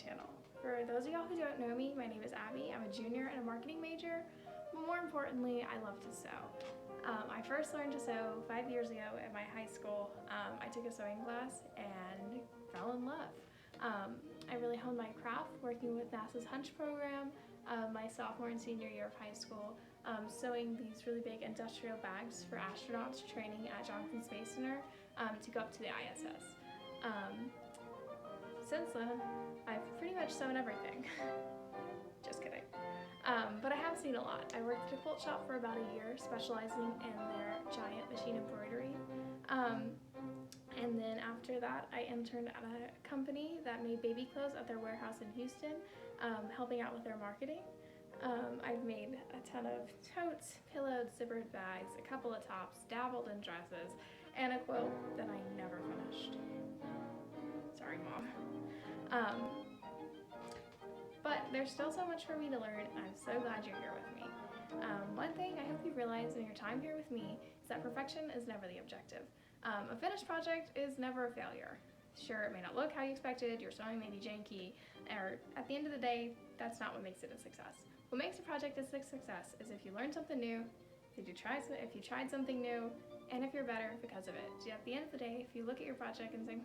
channel. For those of y'all who don't know me, my name is Abby. I'm a junior and a marketing major, but more importantly, I love to sew. I first learned to sew 5 years ago at my high school. I took a sewing class and fell in love. I really honed my craft working with NASA's Hunch program my sophomore and senior year of high school, sewing these really big industrial bags for astronauts training at Johnson Space Center to go up to the ISS. Since then, I've pretty much sewn everything. Just kidding. But I have seen a lot. I worked at a quilt shop for about a year, specializing in their giant machine embroidery. And then after that, I interned at a company that made baby clothes at their warehouse in Houston, helping out with their marketing. I've made a ton of totes, pillows, zippered bags, a couple of tops, dabbled in dresses, and a quilt that I never finished. Sorry, Mom. But there's still so much for me to learn, and I'm so glad you're here with me. One thing I hope you realize in your time here with me is that perfection is never the objective. A finished project is never a failure. Sure, it may not look how you expected, your sewing may be janky, or at the end of the day, that's not what makes it a success. What makes a project a success is if you learn something new, if you tried something new, and if you're better because of it. So at the end of the day, if you look at your project and say,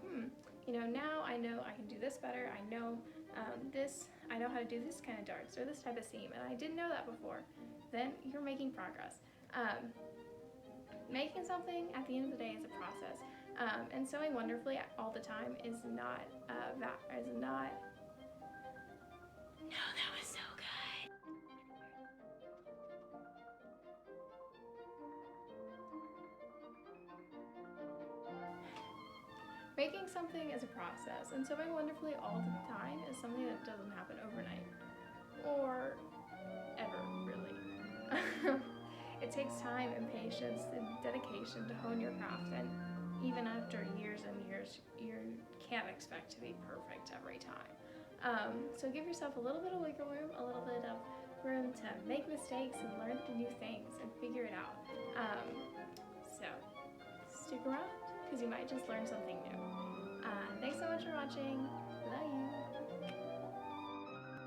now I know I can do this better, I know I know how to do this kind of darts or this type of seam, and I didn't know that before, then you're making progress. Making something at the end of the day is a process, and sewing wonderfully all the time is not, no, that was so good. Making something is a process, and sewing wonderfully all the time is something that doesn't happen overnight, or ever, really. It takes time and patience and dedication to hone your craft, and even after years and years, you can't expect to be perfect every time. So give yourself a little bit of wiggle room, a little bit of room to make mistakes and learn new things and figure it out. So stick around, because you might just learn something new. Thanks so much for watching. Love you.